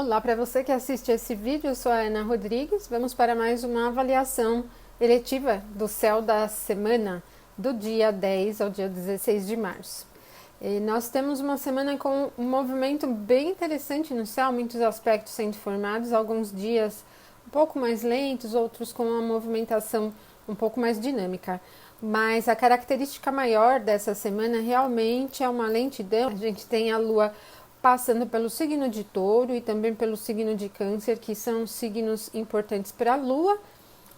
Olá, para você que assiste esse vídeo, eu sou a Ana Rodrigues. Vamos para mais uma avaliação eletiva do céu da semana, do dia 10 ao dia 16 de março. E nós temos uma semana com um movimento bem interessante no céu, muitos aspectos sendo formados, alguns dias um pouco mais lentos, outros com uma movimentação um pouco mais dinâmica. Mas a característica maior dessa semana realmente é uma lentidão. A gente tem a Lua passando pelo signo de Touro e também pelo signo de Câncer, que são signos importantes para a Lua,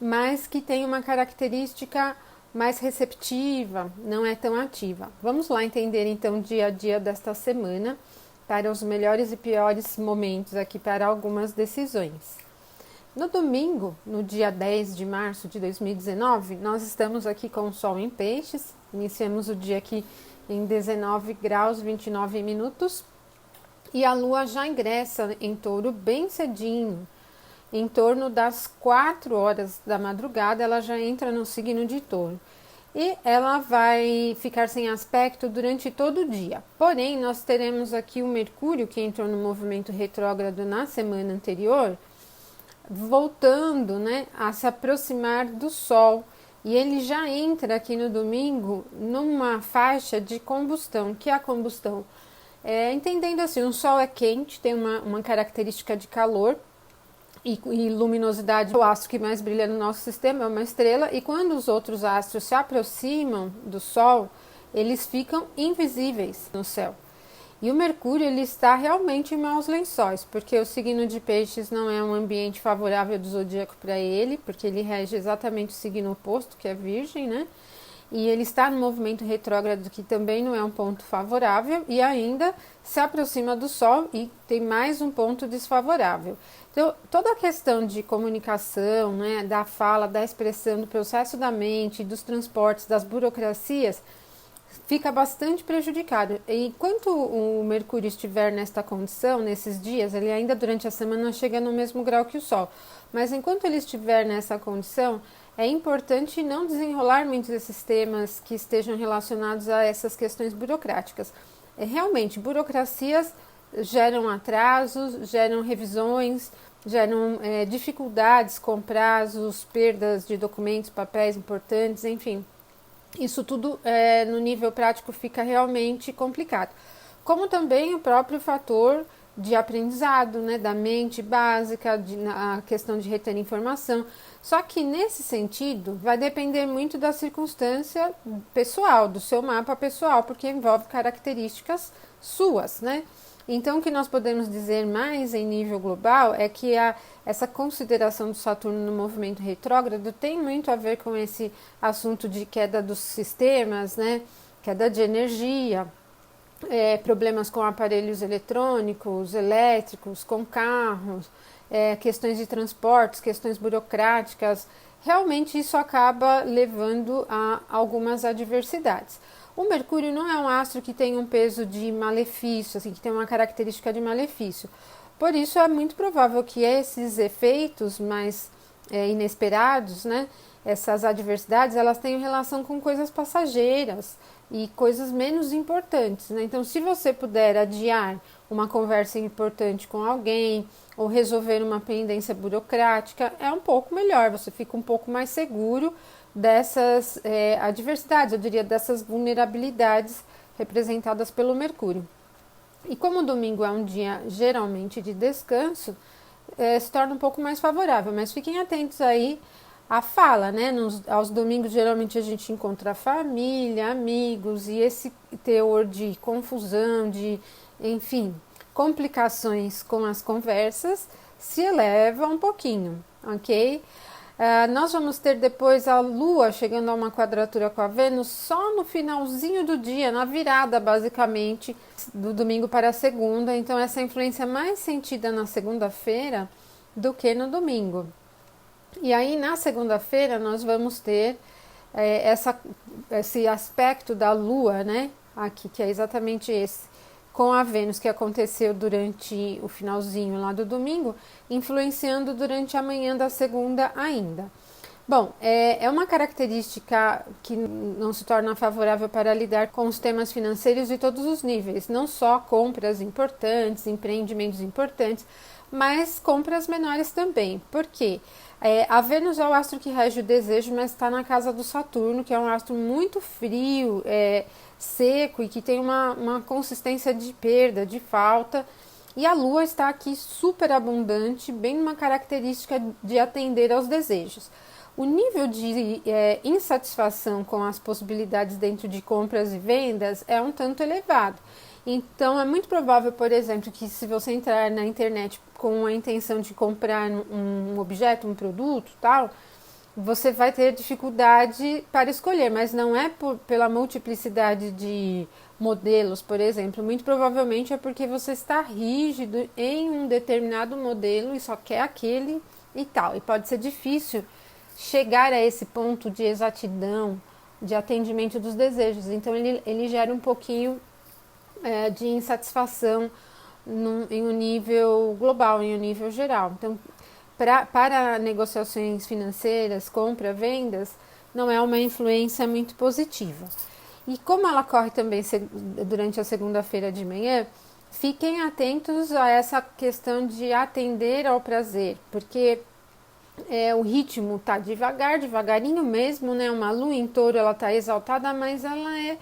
mas que tem uma característica mais receptiva, não é tão ativa. Vamos lá entender então o dia a dia desta semana para os melhores e piores momentos aqui para algumas decisões. No domingo, no dia 10 de março de 2019, nós estamos aqui com o Sol em Peixes, iniciamos o dia aqui em 19 graus 29 minutos, e a Lua já ingressa em Touro bem cedinho, em torno das 4 horas da madrugada, ela já entra no signo de Touro. E ela vai ficar sem aspecto durante todo o dia. Porém, nós teremos aqui o Mercúrio, que entrou no movimento retrógrado na semana anterior, voltando, a se aproximar do Sol. E ele já entra aqui no domingo numa faixa de combustão, que é a combustão. Entendendo assim, o Sol é quente, tem uma característica de calor e luminosidade. O astro que mais brilha no nosso sistema é uma estrela, e quando os outros astros se aproximam do Sol, eles ficam invisíveis no céu. E o Mercúrio ele está realmente em maus lençóis, porque o signo de Peixes não é um ambiente favorável do zodíaco para ele, porque ele rege exatamente o signo oposto, que é Virgem, E ele está no movimento retrógrado, que também não é um ponto favorável, e ainda se aproxima do Sol e tem mais um ponto desfavorável. Então, toda a questão de comunicação, da fala, da expressão, do processo da mente, dos transportes, das burocracias, fica bastante prejudicado. E enquanto o Mercúrio estiver nesta condição, nesses dias, ele ainda durante a semana chega no mesmo grau que o Sol, mas enquanto ele estiver nessa condição, é importante não desenrolar muitos desses temas que estejam relacionados a essas questões burocráticas. Realmente, burocracias geram atrasos, geram revisões, geram dificuldades com prazos, perdas de documentos, papéis importantes, enfim. Isso tudo no nível prático fica realmente complicado. Como também o próprio fator de aprendizado, da mente básica, a questão de reter informação. Só que nesse sentido vai depender muito da circunstância pessoal, do seu mapa pessoal, porque envolve características suas, Então, o que nós podemos dizer mais em nível global é que essa consideração do Saturno no movimento retrógrado tem muito a ver com esse assunto de queda dos sistemas, queda de energia, problemas com aparelhos eletrônicos, elétricos, com carros, questões de transportes, questões burocráticas. Realmente isso acaba levando a algumas adversidades. O Mercúrio não é um astro que tem um peso de malefício, assim, que tem uma característica de malefício. Por isso é muito provável que esses efeitos mais inesperados, essas adversidades, elas tenham relação com coisas passageiras e coisas menos importantes, Então, se você puder adiar uma conversa importante com alguém ou resolver uma pendência burocrática, é um pouco melhor, você fica um pouco mais seguro dessas adversidades, eu diria dessas vulnerabilidades representadas pelo Mercúrio. E como o domingo é um dia geralmente de descanso, se torna um pouco mais favorável, mas fiquem atentos aí à fala, aos domingos geralmente a gente encontra família, amigos, e esse teor de confusão, enfim, complicações com as conversas se eleva um pouquinho, ok? Nós vamos ter depois a Lua chegando a uma quadratura com a Vênus só no finalzinho do dia, na virada basicamente do domingo para a segunda, então essa influência mais sentida na segunda-feira do que no domingo. E aí na segunda-feira nós vamos ter esse aspecto da Lua, aqui, que é exatamente esse, com a Vênus, que aconteceu durante o finalzinho lá do domingo, influenciando durante a manhã da segunda ainda. Bom, é uma característica que não se torna favorável para lidar com os temas financeiros de todos os níveis, não só compras importantes, empreendimentos importantes, mas compras menores também. Por quê? A Vênus é o astro que rege o desejo, mas está na casa do Saturno, que é um astro muito frio, seco e que tem uma consistência de perda, de falta. E a Lua está aqui super abundante, bem numa característica de atender aos desejos. O nível de insatisfação com as possibilidades dentro de compras e vendas é um tanto elevado. Então, é muito provável, por exemplo, que se você entrar na internet com a intenção de comprar um objeto, um produto, tal, você vai ter dificuldade para escolher, mas não é pela multiplicidade de modelos, por exemplo. Muito provavelmente é porque você está rígido em um determinado modelo e só quer aquele e tal. E pode ser difícil chegar a esse ponto de exatidão, de atendimento dos desejos. Então, ele gera um pouquinho de insatisfação em um nível global, em um nível geral. Então, para negociações financeiras, compra, vendas, não é uma influência muito positiva. E como ela corre também durante a segunda-feira de manhã, fiquem atentos a essa questão de atender ao prazer, porque o ritmo está devagarinho mesmo, né? Uma lua em touro, ela está exaltada, mas ela é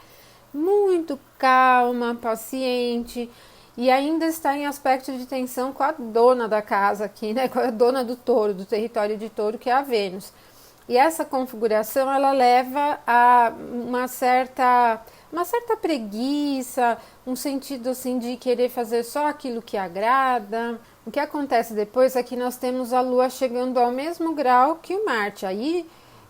muito calma, paciente e ainda está em aspecto de tensão com a dona da casa aqui, né? Com a dona do touro, do território de touro, que é a Vênus. E essa configuração, ela leva a uma certa preguiça, um sentido assim de querer fazer só aquilo que agrada. O que acontece depois é que nós temos a Lua chegando ao mesmo grau que o Marte. Aí,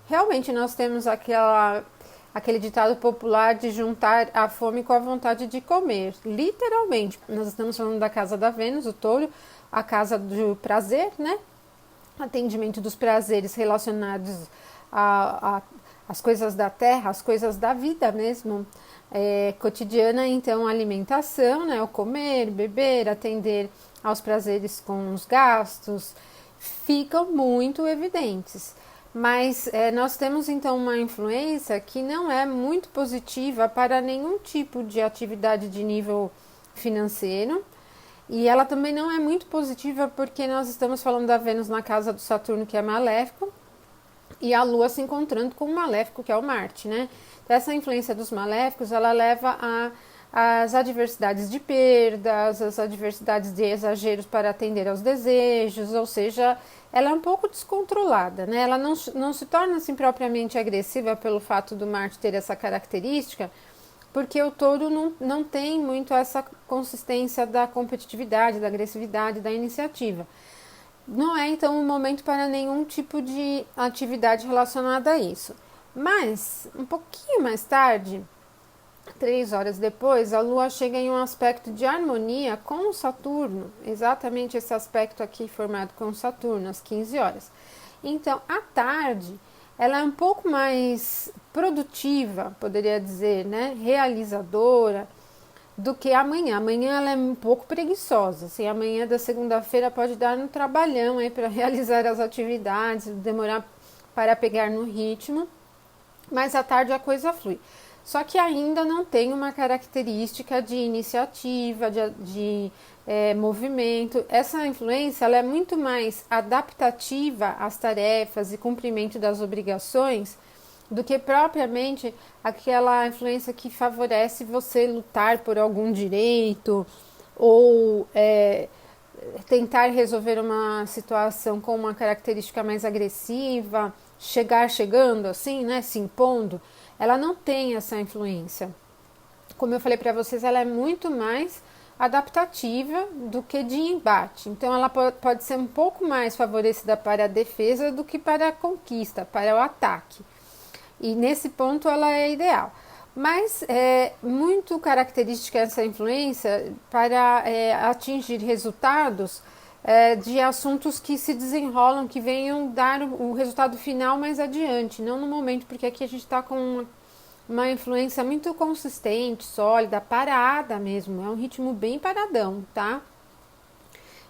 realmente, nós temos aquele ditado popular de juntar a fome com a vontade de comer. Literalmente, nós estamos falando da casa da Vênus, o touro, a casa do prazer, né? Atendimento dos prazeres relacionados às coisas da terra, às coisas da vida mesmo, cotidiana. Então, alimentação, né? O comer, beber, atender aos prazeres com os gastos, ficam muito evidentes. Mas nós temos então uma influência que não é muito positiva para nenhum tipo de atividade de nível financeiro. E ela também não é muito positiva porque nós estamos falando da Vênus na casa do Saturno, que é maléfico, e a Lua se encontrando com o maléfico, que é o Marte, né? Então, essa influência dos maléficos, ela leva às adversidades de perdas, às adversidades de exageros para atender aos desejos, ou seja, ela é um pouco descontrolada, né? Ela não se torna assim propriamente agressiva pelo fato do Marte ter essa característica, porque o touro não tem muito essa consistência da competitividade, da agressividade, da iniciativa. Não é, então, um momento para nenhum tipo de atividade relacionada a isso. Mas, um pouquinho mais tarde, 3 horas depois, a Lua chega em um aspecto de harmonia com o Saturno, exatamente esse aspecto aqui formado com o Saturno, às 15 horas. Então, à tarde, ela é um pouco mais produtiva, poderia dizer, né? Realizadora, do que amanhã. Amanhã ela é um pouco preguiçosa. Assim, amanhã da segunda-feira pode dar um trabalhão aí para realizar as atividades, demorar para pegar no ritmo, mas à tarde a coisa flui. Só que ainda não tem uma característica de iniciativa, de movimento. Essa influência ela é muito mais adaptativa às tarefas e cumprimento das obrigações do que propriamente aquela influência que favorece você lutar por algum direito ou tentar resolver uma situação com uma característica mais agressiva, chegando assim, né, se impondo. Ela não tem essa influência. Como eu falei para vocês, ela é muito mais adaptativa do que de embate. Então, ela pode ser um pouco mais favorecida para a defesa do que para a conquista, para o ataque. E nesse ponto ela é ideal. Mas é muito característica essa influência para atingir resultados de assuntos que se desenrolam, que venham dar o resultado final mais adiante, não no momento, porque aqui a gente está com uma influência muito consistente, sólida, parada mesmo, é um ritmo bem paradão, tá?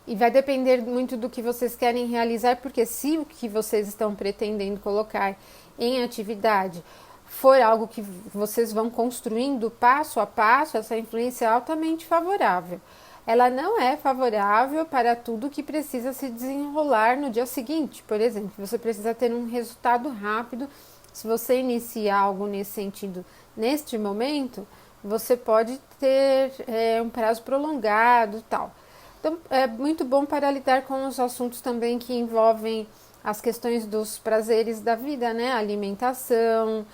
E vai depender muito do que vocês querem realizar, porque se o que vocês estão pretendendo colocar em atividade for algo que vocês vão construindo passo a passo, essa influência é altamente favorável. ela não é favorável para tudo que precisa se desenrolar no dia seguinte. Por exemplo, você precisa ter um resultado rápido. Se você inicia algo nesse sentido neste momento, você pode ter um prazo prolongado e tal. Então, é muito bom para lidar com os assuntos também que envolvem as questões dos prazeres da vida, né? Alimentação,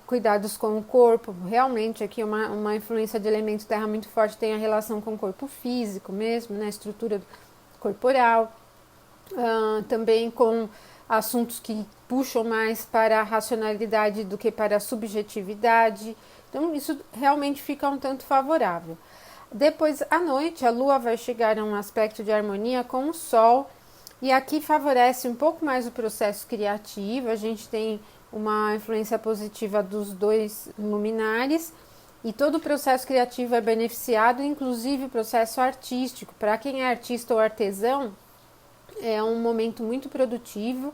cuidados com o corpo. Realmente, aqui uma influência de elemento terra muito forte tem a relação com o corpo físico mesmo, né? Estrutura corporal. Também com assuntos que puxam mais para a racionalidade do que para a subjetividade. Então, isso realmente fica um tanto favorável. Depois, à noite, a Lua vai chegar a um aspecto de harmonia com o Sol, e aqui favorece um pouco mais o processo criativo. A gente tem uma influência positiva dos dois luminares, e todo o processo criativo é beneficiado, inclusive o processo artístico. Para quem é artista ou artesão, é um momento muito produtivo.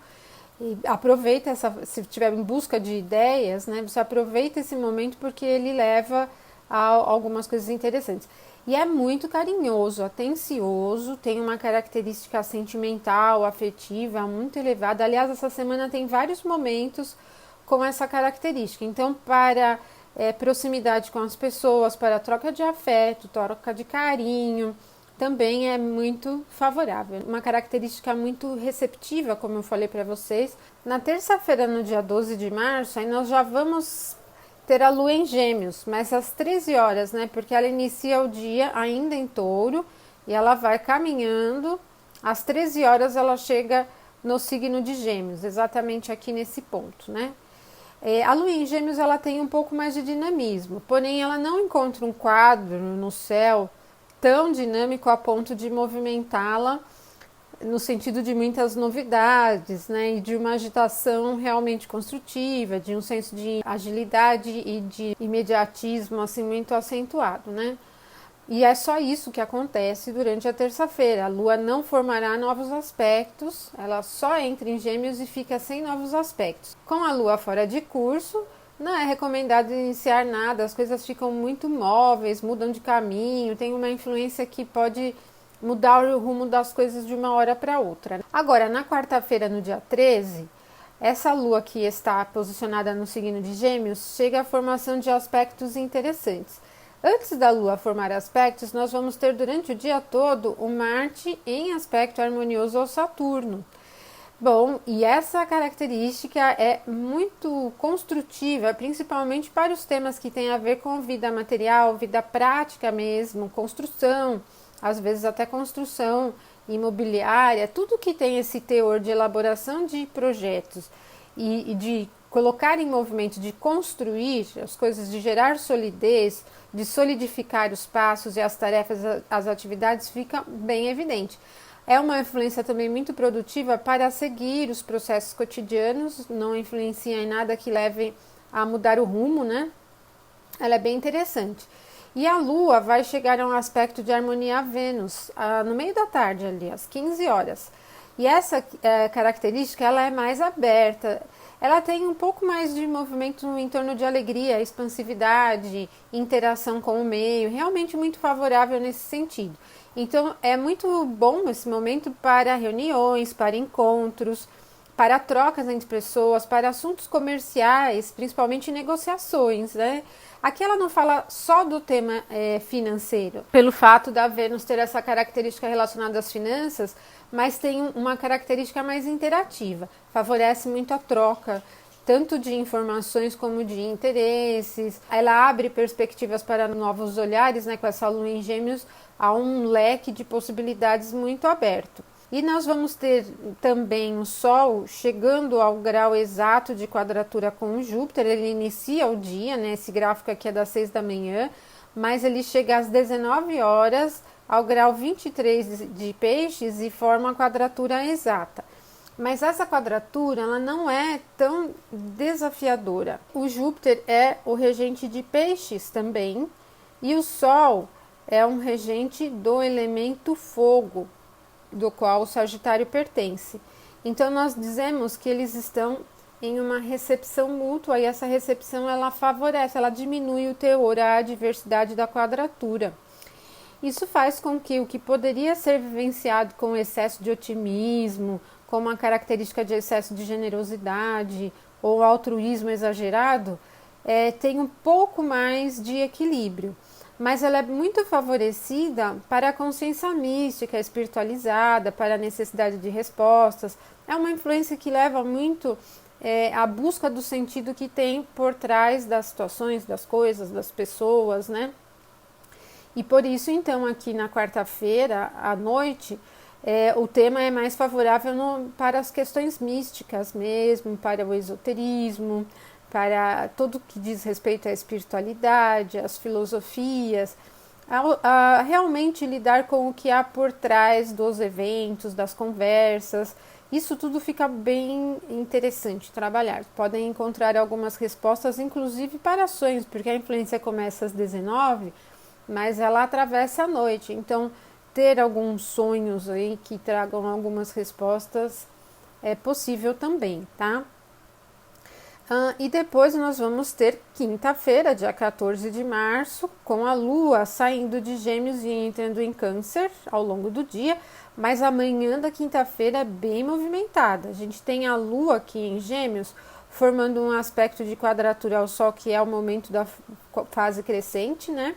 E aproveita se estiver em busca de ideias, né? Você aproveita esse momento porque ele leva a algumas coisas interessantes. E é muito carinhoso, atencioso, tem uma característica sentimental, afetiva muito elevada. Aliás, essa semana tem vários momentos com essa característica. Então, para proximidade com as pessoas, para troca de afeto, troca de carinho, também é muito favorável. Uma característica muito receptiva, como eu falei para vocês. Na terça-feira, no dia 12 de março, aí nós já vamos ter a Lua em Gêmeos, mas às 13 horas, né? Porque ela inicia o dia ainda em Touro e ela vai caminhando. Às 13 horas ela chega no signo de Gêmeos, exatamente aqui nesse ponto, né? A Lua em Gêmeos ela tem um pouco mais de dinamismo, porém ela não encontra um quadro no céu tão dinâmico a ponto de movimentá-la no sentido de muitas novidades, né, e de uma agitação realmente construtiva, de um senso de agilidade e de imediatismo assim muito acentuado, né? E é só isso que acontece durante a terça-feira. A Lua não formará novos aspectos, ela só entra em Gêmeos e fica sem novos aspectos. Com a Lua fora de curso, não é recomendado iniciar nada, as coisas ficam muito móveis, mudam de caminho, tem uma influência que pode mudar o rumo das coisas de uma hora para outra. Agora, na quarta-feira, no dia 13, essa Lua que está posicionada no signo de Gêmeos chega à formação de aspectos interessantes. Antes da Lua formar aspectos, nós vamos ter durante o dia todo o Marte em aspecto harmonioso ao Saturno. Bom, e essa característica é muito construtiva, principalmente para os temas que têm a ver com vida material, vida prática mesmo, construção, às vezes até construção imobiliária, tudo que tem esse teor de elaboração de projetos e de colocar em movimento, de construir as coisas, de gerar solidez, de solidificar os passos e as tarefas, as atividades, fica bem evidente. É uma influência também muito produtiva para seguir os processos cotidianos, não influencia em nada que leve a mudar o rumo, né? Ela é bem interessante. E a Lua vai chegar a um aspecto de harmonia a Vênus, no meio da tarde ali, às 15 horas. E essa característica, ela é mais aberta, ela tem um pouco mais de movimento em torno de alegria, expansividade, interação com o meio, realmente muito favorável nesse sentido. Então, é muito bom esse momento para reuniões, para encontros, para trocas entre pessoas, para assuntos comerciais, principalmente negociações, né? Aqui ela não fala só do tema financeiro, pelo fato da Vênus ter essa característica relacionada às finanças, mas tem uma característica mais interativa, favorece muito a troca, tanto de informações como de interesses. Ela abre perspectivas para novos olhares, né? Com essa Lua em Gêmeos, há um leque de possibilidades muito aberto. E nós vamos ter também o Sol chegando ao grau exato de quadratura com o Júpiter. Ele inicia o dia, né? Esse gráfico aqui é das 6 da manhã, mas ele chega às 19 horas ao grau 23 de Peixes e forma a quadratura exata. Mas essa quadratura, ela não é tão desafiadora. O Júpiter é o regente de Peixes também, e o Sol é um regente do elemento fogo, do qual o Sagitário pertence. Então, nós dizemos que eles estão em uma recepção mútua, e essa recepção, ela favorece, ela diminui o teor, a adversidade da quadratura. Isso faz com que o que poderia ser vivenciado com excesso de otimismo, com uma característica de excesso de generosidade ou altruísmo exagerado, tem um pouco mais de equilíbrio. Mas ela é muito favorecida para a consciência mística, espiritualizada, para a necessidade de respostas. É uma influência que leva muito à busca do sentido que tem por trás das situações, das coisas, das pessoas, né? E por isso, então, aqui na quarta-feira, à noite, o tema é mais favorável para as questões místicas mesmo, para o esoterismo, para tudo que diz respeito à espiritualidade, às filosofias, a realmente lidar com o que há por trás dos eventos, das conversas. Isso tudo fica bem interessante trabalhar. Podem encontrar algumas respostas, inclusive para sonhos, porque a influência começa às 19, mas ela atravessa a noite. Então, ter alguns sonhos aí que tragam algumas respostas é possível também, tá? E depois nós vamos ter quinta-feira, dia 14 de março, com a Lua saindo de Gêmeos e entrando em Câncer ao longo do dia, mas amanhã da quinta-feira é bem movimentada. A gente tem a Lua aqui em Gêmeos formando um aspecto de quadratura ao Sol, que é o momento da fase crescente, né?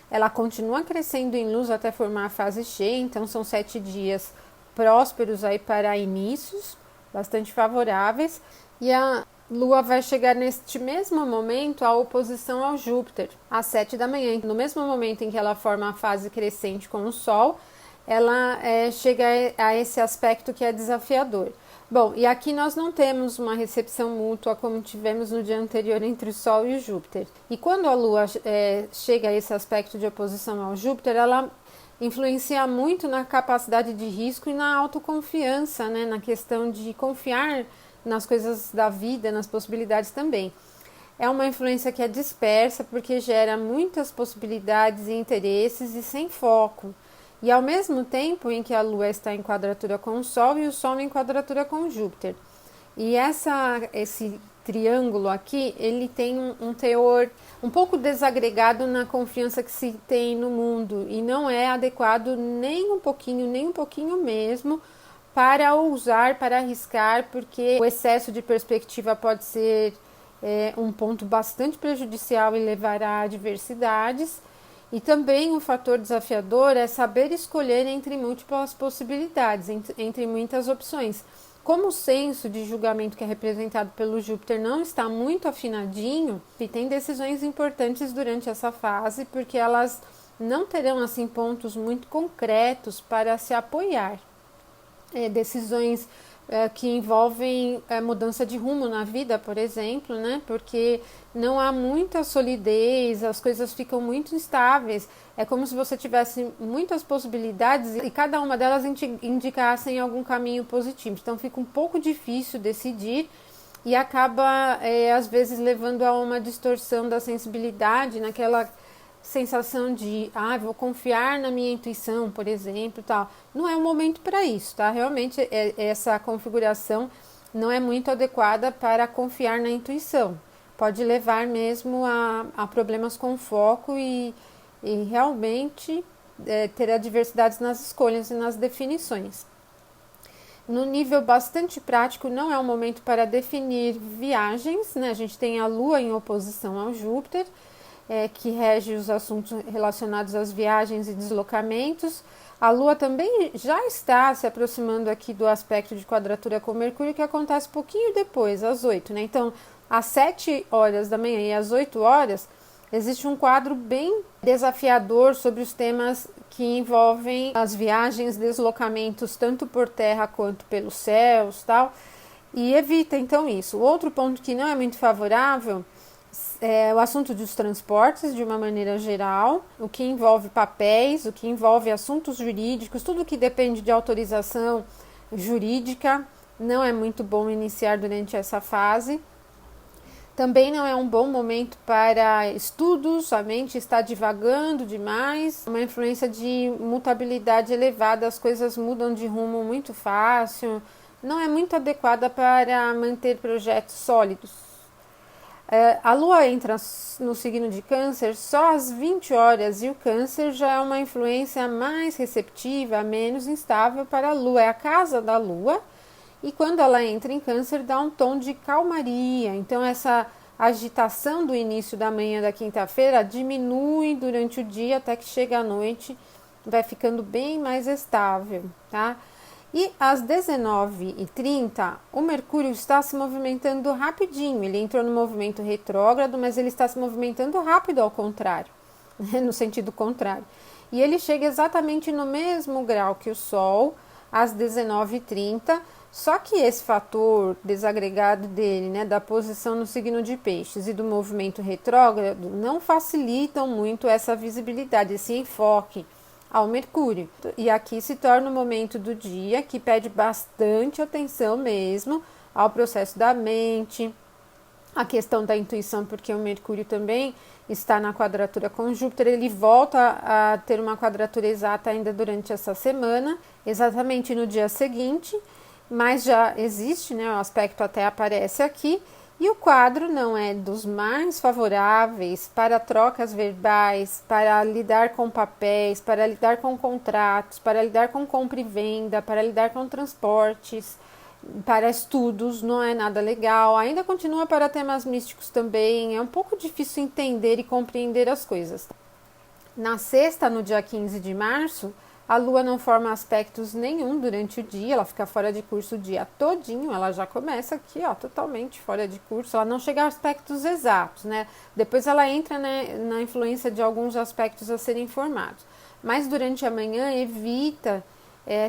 Ela continua crescendo em luz até formar a fase cheia, então são 7 dias prósperos aí para inícios, bastante favoráveis, e a Lua vai chegar neste mesmo momento à oposição ao Júpiter, às 7 da manhã. No mesmo momento em que ela forma a fase crescente com o Sol, ela chega a esse aspecto que é desafiador. Bom, e aqui nós não temos uma recepção mútua como tivemos no dia anterior entre o Sol e o Júpiter. E quando a Lua chega a esse aspecto de oposição ao Júpiter, ela influencia muito na capacidade de risco e na autoconfiança, né? Na questão de confiar nas coisas da vida, nas possibilidades também. É uma influência que é dispersa porque gera muitas possibilidades e interesses e sem foco. E ao mesmo tempo em que a Lua está em quadratura com o Sol e o Sol em quadratura com o Júpiter. E esse triângulo aqui, ele tem um teor um pouco desagregado na confiança que se tem no mundo e não é adequado nem um pouquinho mesmo para ousar, para arriscar, porque o excesso de perspectiva pode ser um ponto bastante prejudicial e levar a adversidades. E também um fator desafiador é saber escolher entre múltiplas possibilidades, entre muitas opções. Como o senso de julgamento que é representado pelo Júpiter não está muito afinadinho, e tem decisões importantes durante essa fase, porque elas não terão assim pontos muito concretos para se apoiar. Decisões que envolvem mudança de rumo na vida, por exemplo, né? Porque não há muita solidez, as coisas ficam muito instáveis. É como se você tivesse muitas possibilidades e cada uma delas indicassem algum caminho positivo. Então fica um pouco difícil decidir e acaba, às vezes, levando a uma distorção da sensibilidade, naquela sensação de, vou confiar na minha intuição, por exemplo, tal. Não é o momento para isso, tá? Realmente essa configuração não é muito adequada para confiar na intuição. Pode levar mesmo a problemas com foco e realmente ter adversidades nas escolhas e nas definições. No nível bastante prático, não é o momento para definir viagens, né? A gente tem a Lua em oposição ao Júpiter, que rege os assuntos relacionados às viagens e deslocamentos. A Lua também já está se aproximando aqui do aspecto de quadratura com Mercúrio, que acontece pouquinho depois, às 8, né? Então, às 7 horas da manhã e às 8 horas, existe um quadro bem desafiador sobre os temas que envolvem as viagens, deslocamentos, tanto por terra quanto pelos céus, tal. E evita, então, isso. O outro ponto que não é muito favorável é o assunto dos transportes, de uma maneira geral, o que envolve papéis, o que envolve assuntos jurídicos, tudo que depende de autorização jurídica, não é muito bom iniciar durante essa fase. Também não é um bom momento para estudos, a mente está divagando demais, uma influência de mutabilidade elevada, as coisas mudam de rumo muito fácil, não é muito adequada para manter projetos sólidos. A Lua entra no signo de Câncer só às 20 horas e o Câncer já é uma influência mais receptiva, menos instável para a Lua. É a casa da Lua e quando ela entra em Câncer dá um tom de calmaria. Então essa agitação do início da manhã da quinta-feira diminui durante o dia até que chega à noite, vai ficando bem mais estável, tá? E às 19h30, o Mercúrio está se movimentando rapidinho. Ele entrou no movimento retrógrado, mas ele está se movimentando rápido ao contrário, né? No sentido contrário. E ele chega exatamente no mesmo grau que o Sol, às 19h30, só que esse fator desagregado dele, né, da posição no signo de Peixes e do movimento retrógrado, não facilitam muito essa visibilidade, esse enfoque ao Mercúrio. E aqui se torna um momento do dia que pede bastante atenção mesmo ao processo da mente, a questão da intuição, porque o Mercúrio também está na quadratura com Júpiter, ele volta a ter uma quadratura exata ainda durante essa semana, exatamente no dia seguinte, mas já existe, né, o aspecto até aparece aqui, e o quadro não é dos mais favoráveis para trocas verbais, para lidar com papéis, para lidar com contratos, para lidar com compra e venda, para lidar com transportes, para estudos, não é nada legal. Ainda continua para temas místicos também, é um pouco difícil entender e compreender as coisas. Na sexta, no dia 15 de março, a Lua não forma aspectos nenhum durante o dia, ela fica fora de curso o dia todinho, ela já começa aqui, ó, totalmente fora de curso, ela não chega a aspectos exatos, né? Depois ela entra, né, na influência de alguns aspectos a serem formados. Mas durante a manhã evita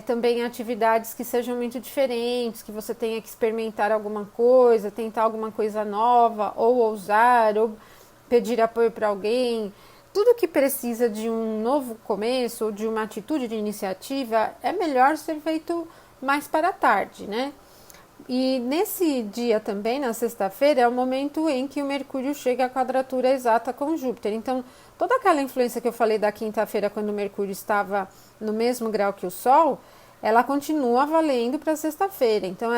também atividades que sejam muito diferentes, que você tenha que experimentar alguma coisa, tentar alguma coisa nova, ou ousar, ou pedir apoio para alguém. Tudo que precisa de um novo começo ou de uma atitude de iniciativa é melhor ser feito mais para a tarde, né? E nesse dia também, na sexta-feira, é o momento em que o Mercúrio chega à quadratura exata com Júpiter. Então, toda aquela influência que eu falei da quinta-feira, quando o Mercúrio estava no mesmo grau que o Sol, ela continua valendo para sexta-feira. Então,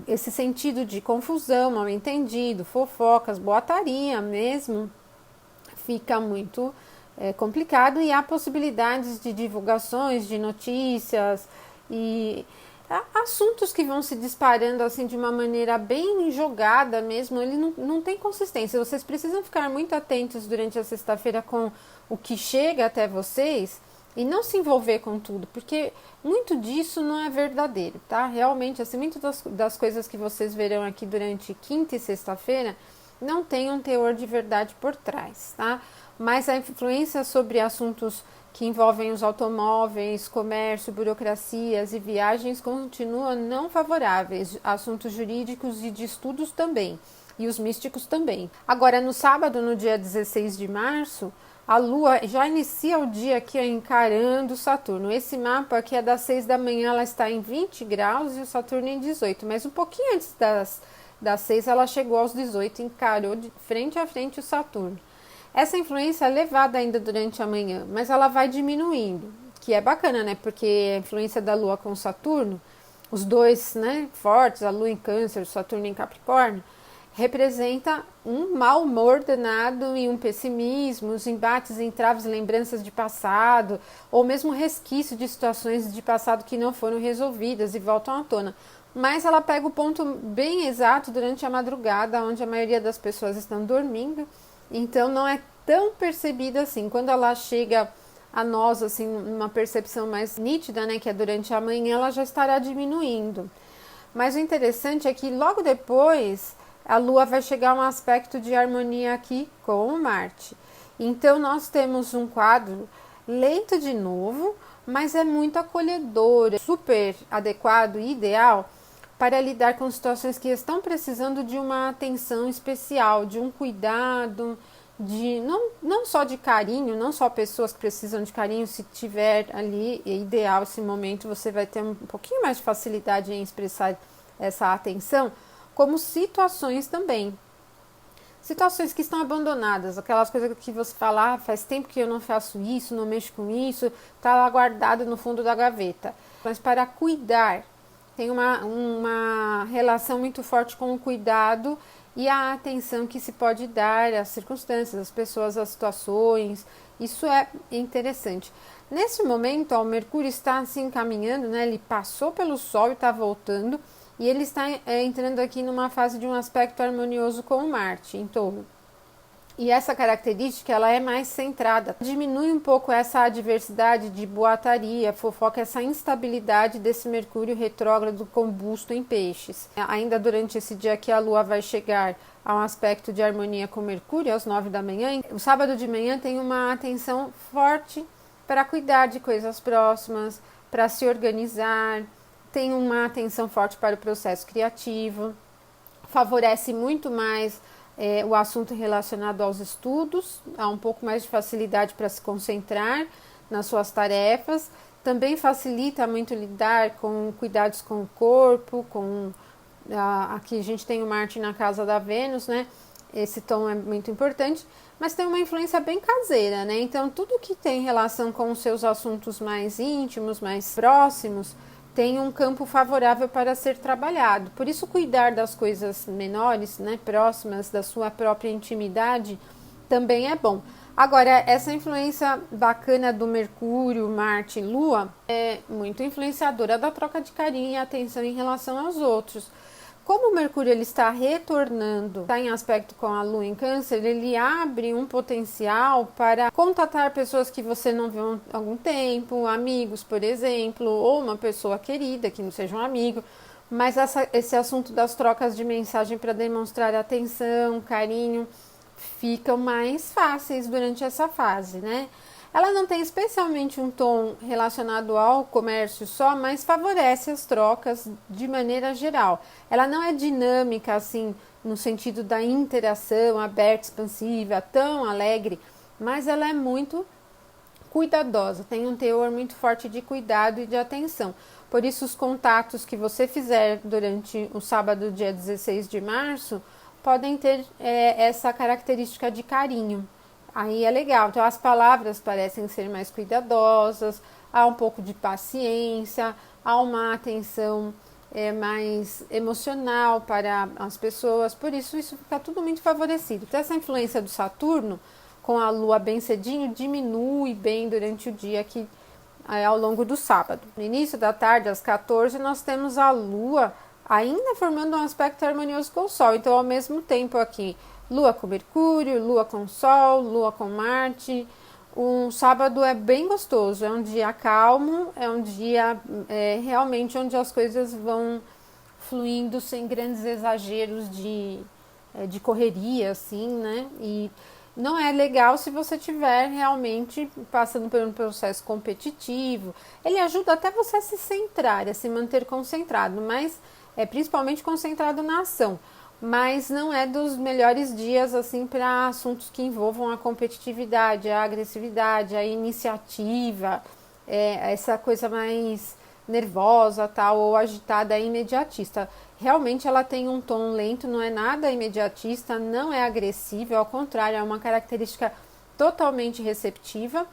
esse sentido de confusão, mal-entendido, fofocas, boataria mesmo, fica muito complicado e há possibilidades de divulgações, de notícias e assuntos que vão se disparando assim de uma maneira bem jogada mesmo, ele não tem consistência. Vocês precisam ficar muito atentos durante a sexta-feira com o que chega até vocês e não se envolver com tudo, porque muito disso não é verdadeiro, tá? Realmente, assim, muitas das coisas que vocês verão aqui durante quinta e sexta-feira não tem um teor de verdade por trás, tá? Mas a influência sobre assuntos que envolvem os automóveis, comércio, burocracias e viagens continua não favoráveis, assuntos jurídicos e de estudos também, e os místicos também. Agora, no sábado, no dia 16 de março, a Lua já inicia o dia aqui encarando Saturno. Esse mapa aqui é das 6 da manhã, ela está em 20 graus e o Saturno em 18, mas um pouquinho antes das 6 ela chegou aos 18 e encarou de frente a frente o Saturno. Essa influência é levada ainda durante a manhã, mas ela vai diminuindo, que é bacana, né? Porque a influência da Lua com Saturno, os dois, né, fortes, a Lua em Câncer, o Saturno em Capricórnio, representa um mau humor danado e um pessimismo, os embates, entraves, lembranças de passado, ou mesmo resquício de situações de passado que não foram resolvidas e voltam à tona. Mas ela pega o ponto bem exato durante a madrugada, onde a maioria das pessoas estão dormindo, então não é tão percebida assim. Quando ela chega a nós, assim, uma percepção mais nítida, né, que é durante a manhã, ela já estará diminuindo. Mas o interessante é que logo depois a Lua vai chegar a um aspecto de harmonia aqui com o Marte. Então nós temos um quadro lento de novo, mas é muito acolhedor, super adequado e ideal para lidar com situações que estão precisando de uma atenção especial, de um cuidado, de não só de carinho, não só pessoas que precisam de carinho, se tiver ali, é ideal esse momento, você vai ter um pouquinho mais de facilidade em expressar essa atenção, como situações também. Situações que estão abandonadas, aquelas coisas que você fala, faz tempo que eu não faço isso, não mexo com isso, está lá guardado no fundo da gaveta. Mas para cuidar, tem uma relação muito forte com o cuidado e a atenção que se pode dar às circunstâncias, às pessoas, às situações. Isso é interessante. Nesse momento, ó, o Mercúrio está se encaminhando, né? Ele passou pelo Sol e está voltando, e ele está entrando aqui numa fase de um aspecto harmonioso com o Marte em Touro. E essa característica, ela é mais centrada, diminui um pouco essa adversidade de boataria, fofoca, essa instabilidade desse Mercúrio retrógrado combusto em Peixes. Ainda durante esse dia que a Lua vai chegar a um aspecto de harmonia com Mercúrio, às 9 da manhã, o sábado de manhã tem uma atenção forte para cuidar de coisas próximas, para se organizar, tem uma atenção forte para o processo criativo, favorece muito mais o assunto relacionado aos estudos, há um pouco mais de facilidade para se concentrar nas suas tarefas, também facilita muito lidar com cuidados com o corpo, aqui a gente tem o Marte na casa da Vênus, né? Esse tom é muito importante, mas tem uma influência bem caseira, né? Então, tudo que tem relação com os seus assuntos mais íntimos, mais próximos, tem um campo favorável para ser trabalhado. Por isso, cuidar das coisas menores, né, próximas da sua própria intimidade, também é bom. Agora, essa influência bacana do Mercúrio, Marte e Lua é muito influenciadora da troca de carinho e atenção em relação aos outros. Como o Mercúrio ele está retornando, está em aspecto com a Lua em Câncer, ele abre um potencial para contatar pessoas que você não viu há algum tempo, amigos, por exemplo, ou uma pessoa querida que não seja um amigo, mas esse assunto das trocas de mensagem para demonstrar atenção, carinho, ficam mais fáceis durante essa fase, né? Ela não tem especialmente um tom relacionado ao comércio só, mas favorece as trocas de maneira geral. Ela não é dinâmica assim no sentido da interação aberta, expansiva, tão alegre, mas ela é muito cuidadosa, tem um teor muito forte de cuidado e de atenção. Por isso, os contatos que você fizer durante o sábado, dia 16 de março, podem ter essa característica de carinho. Aí é legal, então as palavras parecem ser mais cuidadosas, há um pouco de paciência, há uma atenção mais emocional para as pessoas, por isso fica tudo muito favorecido. Então essa influência do Saturno com a Lua bem cedinho diminui bem durante o dia aqui ao longo do sábado. No início da tarde, às 14, nós temos a Lua ainda formando um aspecto harmonioso com o Sol, então ao mesmo tempo aqui Lua com Mercúrio, Lua com Sol, Lua com Marte. Um sábado é bem gostoso, é um dia calmo, é um dia realmente onde as coisas vão fluindo sem grandes exageros de correria, assim, né? E não é legal se você estiver realmente passando por um processo competitivo. Ele ajuda até você a se centrar, a se manter concentrado, mas principalmente concentrado na ação. Mas não é dos melhores dias assim para assuntos que envolvam a competitividade, a agressividade, a iniciativa, essa coisa mais nervosa, tal, ou agitada, imediatista. Realmente ela tem um tom lento, não é nada imediatista, não é agressiva, ao contrário, é uma característica totalmente receptiva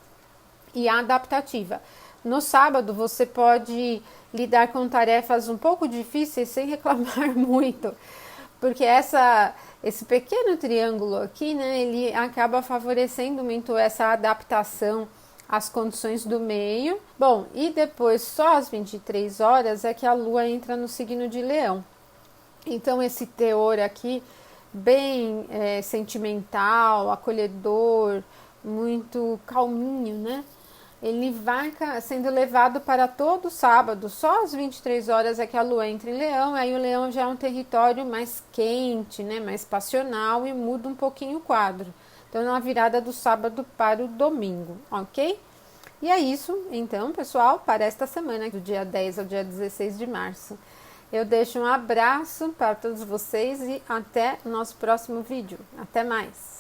e adaptativa. No sábado você pode lidar com tarefas um pouco difíceis sem reclamar muito. Porque esse pequeno triângulo aqui, né, ele acaba favorecendo muito essa adaptação às condições do meio. Bom, e depois, só às 23 horas, é que a Lua entra no signo de Leão. Então, esse teor aqui, bem sentimental, acolhedor, muito calminho, né? Ele vai sendo levado para todo sábado, só às 23 horas é que a Lua entra em Leão, aí o Leão já é um território mais quente, né, mais passional e muda um pouquinho o quadro. Então, na virada do sábado para o domingo, ok? E é isso, então, pessoal, para esta semana, do dia 10 ao dia 16 de março. Eu deixo um abraço para todos vocês e até o nosso próximo vídeo. Até mais!